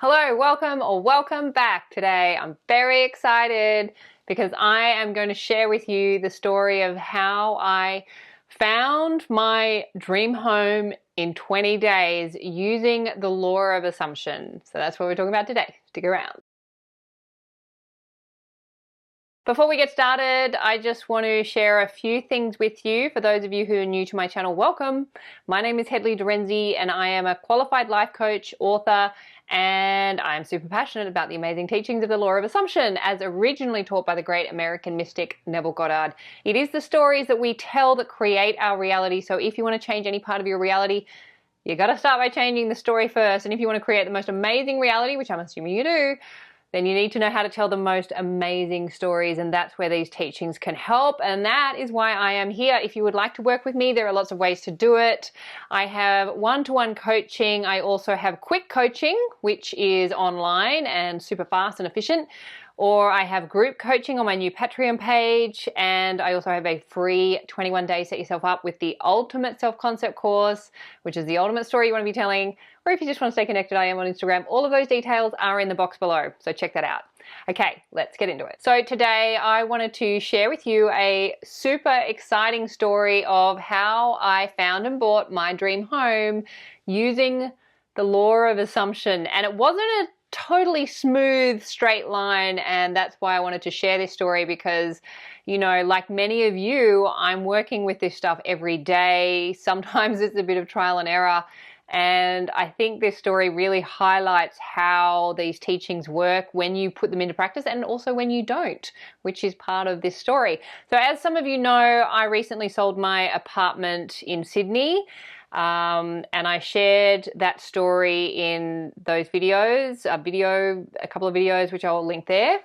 Hello, welcome or welcome back. Today I'm very excited because I am going to share with you the story of how I found my dream home in 20 days using the law of assumption. So that's what we're talking about today. Stick around. Before we get started, I just want to share a few things with you. For those of you who are new to my channel, welcome. My name is Hedley Derenzie and I am a qualified life coach, author, and I'm super passionate about the amazing teachings of the law of assumption as originally taught by the great American mystic Neville Goddard. It is the stories that we tell that create our reality. So if you want to change any part of your reality, you got to start by changing the story first. And if you want to create the most amazing reality, which I'm assuming you do, then you need to know how to tell the most amazing stories, and that's where these teachings can help, and that is why I am here. If you would like to work with me, there are lots of ways to do it. I have one-to-one coaching. I also have quick coaching, which is online and super fast and efficient. Or I have group coaching on my new Patreon page, and I also have a free 21-day set yourself up with the ultimate self-concept course, which is the ultimate story you want to be telling. Or if you just want to stay connected, I am on Instagram. All of those details are in the box below, so check that out. Okay, let's get into it. So today I wanted to share with you a super exciting story of how I found and bought my dream home using the law of assumption. And it wasn't a totally smooth straight line, and that's why I wanted to share this story because, you know, like many of you, I'm working with this stuff every day. Sometimes it's a bit of trial and error, and I think this story really highlights how these teachings work when you put them into practice and also when you don't, which is part of this story. So as some of you know, I recently sold my apartment in Sydney. And I shared that story in those videos, a couple of videos, which I'll link there.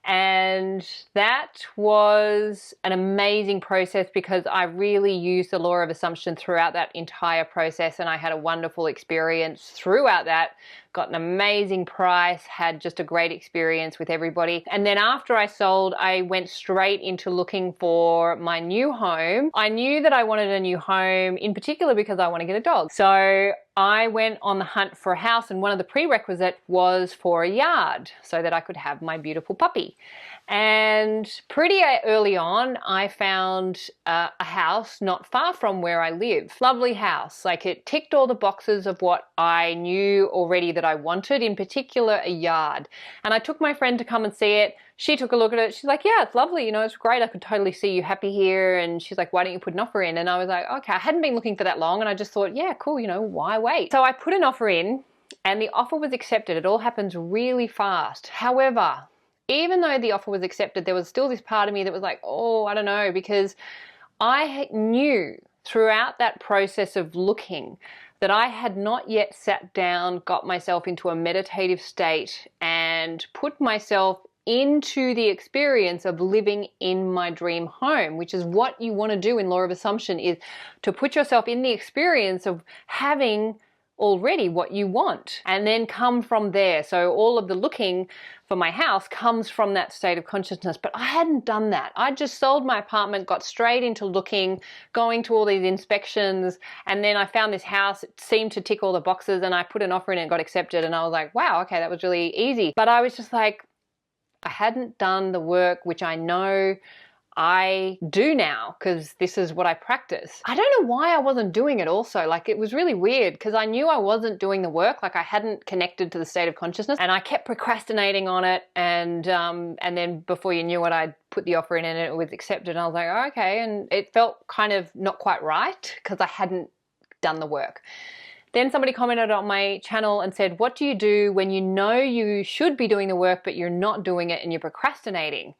And that was an amazing process because I really used the law of assumption throughout that entire process, and I had a wonderful experience throughout that. Got an amazing price, had just a great experience with everybody. And then after I sold, I went straight into looking for my new home. I knew that I wanted a new home in particular because I want to get a dog. So I went on the hunt for a house, and one of the prerequisites was for a yard so that I could have my beautiful puppy. And pretty early on, I found a house not far from where I live. Lovely house. Like, it ticked all the boxes of what I knew already that I wanted, in particular a yard. And I took my friend to come and see it. She took a look at it. She's like, yeah, it's lovely. You know, it's great. I could totally see you happy here. And she's like, why don't you put an offer in? And I was like, okay, I hadn't been looking for that long. And I just thought, yeah, cool. You know, why wait? So I put an offer in and the offer was accepted. It all happens really fast. However, even though the offer was accepted, there was still this part of me that was like, oh, I don't know, because I knew throughout that process of looking that I had not yet sat down, got myself into a meditative state and put myself into the experience of living in my dream home, which is what you want to do in law of assumption, is to put yourself in the experience of having already what you want and then come from there. So all of the looking for my house comes from that state of consciousness, but I hadn't done that. I just sold my apartment, got straight into looking, going to all these inspections, and then I found this house. It seemed to tick all the boxes, and I put an offer in and it got accepted, and I was like, wow, okay, that was really easy. But I was just like, I hadn't done the work, which I know I do now because this is what I practice. I don't know why I wasn't doing it also. Like, it was really weird because I knew I wasn't doing the work. Like, I hadn't connected to the state of consciousness, and I kept procrastinating on it. And then before you knew it, I put the offer in and it was accepted. And I was like, oh, okay. And it felt kind of not quite right because I hadn't done the work. Then somebody commented on my channel and said, what do you do when you know you should be doing the work, but you're not doing it and you're procrastinating?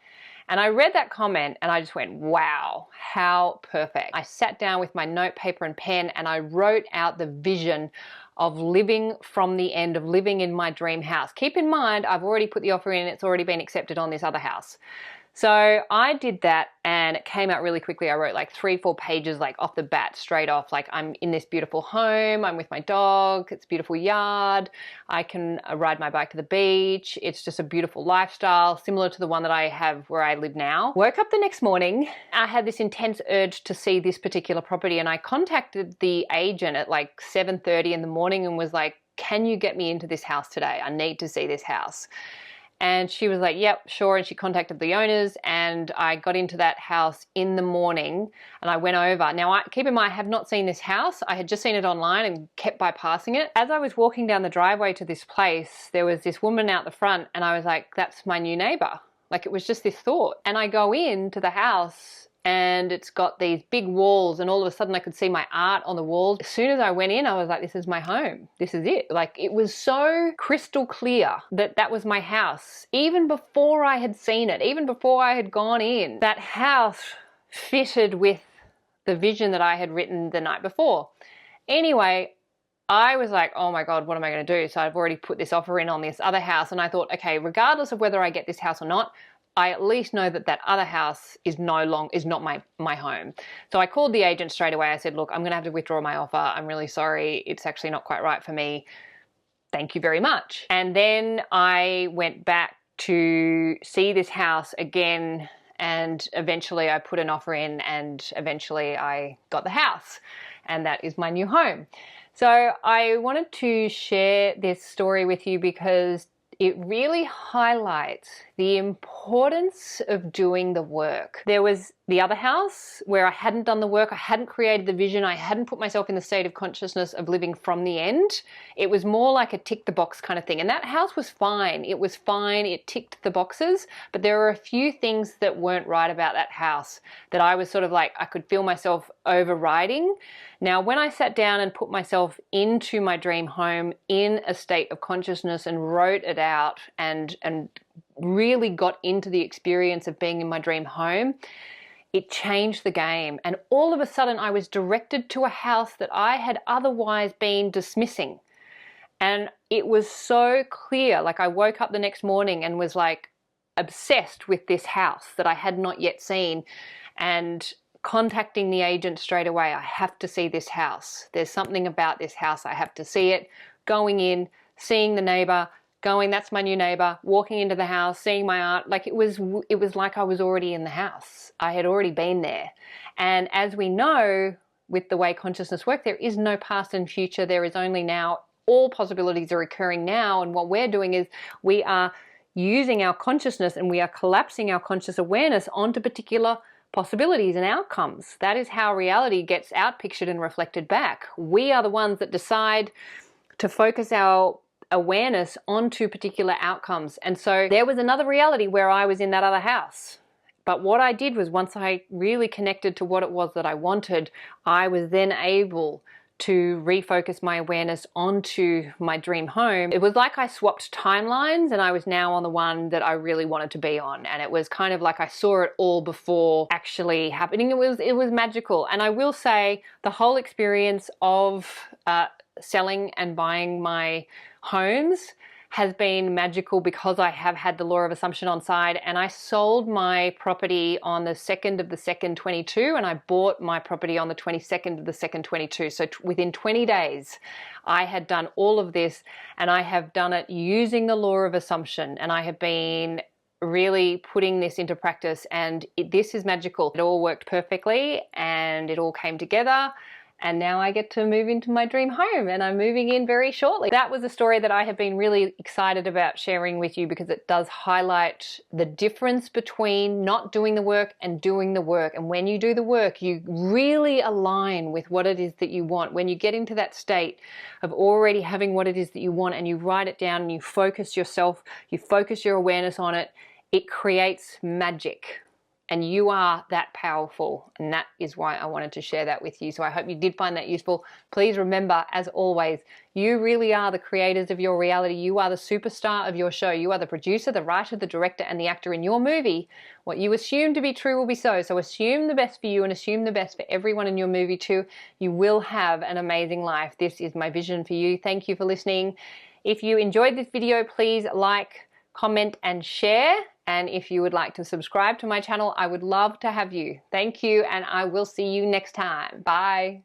And I read that comment and I just went, wow, how perfect. I sat down with my note, paper and pen, and I wrote out the vision of living from the end, of living in my dream house. Keep in mind, I've already put the offer in, it's already been accepted on this other house. So I did that and it came out really quickly. I wrote like 3-4 pages, like off the bat, straight off. Like, I'm in this beautiful home, I'm with my dog, it's a beautiful yard, I can ride my bike to the beach, it's just a beautiful lifestyle, similar to the one that I have where I live now. Woke up the next morning, I had this intense urge to see this particular property, and I contacted the agent at like 7:30 in the morning and was like, can you get me into this house today? I need to see this house. And she was like, yep, sure. And she contacted the owners, and I got into that house in the morning and I went over. Now, keep in mind, I have not seen this house. I had just seen it online and kept bypassing it. As I was walking down the driveway to this place, there was this woman out the front, and I was like, that's my new neighbor. Like, it was just this thought. And I go into the house, and it's got these big walls, and all of a sudden I could see my art on the walls. As soon as I went in, I was like, this is my home. This is it. Like, it was so crystal clear that that was my house. Even before I had seen it, even before I had gone in, that house fitted with the vision that I had written the night before. Anyway, I was like, oh my God, what am I going to do? So I've already put this offer in on this other house, and I thought, okay, regardless of whether I get this house or not, I at least know that that other house is not my home. So I called the agent straight away. I said, look, I'm going to have to withdraw my offer. I'm really sorry. It's actually not quite right for me. Thank you very much. And then I went back to see this house again, and eventually I put an offer in, and eventually I got the house, and that is my new home. So I wanted to share this story with you because it really highlights the importance of doing the work. There was the other house where I hadn't done the work, I hadn't created the vision, I hadn't put myself in the state of consciousness of living from the end. It was more like a tick the box kind of thing. And that house was fine. It was fine. It ticked the boxes, but there were a few things that weren't right about that house that I was sort of like, I could feel myself overriding. Now, when I sat down and put myself into my dream home in a state of consciousness and wrote it out and really got into the experience of being in my dream home, it changed the game. And all of a sudden I was directed to a house that I had otherwise been dismissing. And it was so clear. Like, I woke up the next morning and was like obsessed with this house that I had not yet seen, and contacting the agent straight away. I have to see this house. There's something about this house. I have to see it. Going in, seeing the neighbor, going, that's my new neighbor, walking into the house, seeing my art. Like, it was like I was already in the house. I had already been there. And as we know, with the way consciousness works, there is no past and future. There is only now. All possibilities are occurring now. And what we're doing is we are using our consciousness, and we are collapsing our conscious awareness onto particular possibilities and outcomes. That is how reality gets outpictured and reflected back. We are the ones that decide to focus our awareness onto particular outcomes. And so there was another reality where I was in that other house. But what I did was, once I really connected to what it was that I wanted, I was then able to refocus my awareness onto my dream home. It was like I swapped timelines, and I was now on the one that I really wanted to be on. And it was kind of like I saw it all before actually happening. It was magical. And I will say the whole experience of selling and buying my homes has been magical because I have had the law of assumption on side, and I sold my property on the 2nd of the 2nd, 22, and I bought my property on the 22nd of the 2nd, 22. So within 20 days, I had done all of this, and I have done it using the law of assumption, and I have been really putting this into practice, and this is magical. It all worked perfectly, and it all came together. And now I get to move into my dream home, and I'm moving in very shortly. That was a story that I have been really excited about sharing with you, because it does highlight the difference between not doing the work and doing the work. And when you do the work, you really align with what it is that you want. When you get into that state of already having what it is that you want, and you write it down and you focus yourself, you focus your awareness on it, it creates magic. And you are that powerful, and that is why I wanted to share that with you. So I hope you did find that useful. Please remember, as always, you really are the creators of your reality. You are the superstar of your show. You are the producer, the writer, the director, and the actor in your movie. What you assume to be true will be so. So assume the best for you, and assume the best for everyone in your movie too. You will have an amazing life. This is my vision for you. Thank you for listening. If you enjoyed this video, please like, comment, and share. And if you would like to subscribe to my channel, I would love to have you. Thank you, and I will see you next time. Bye.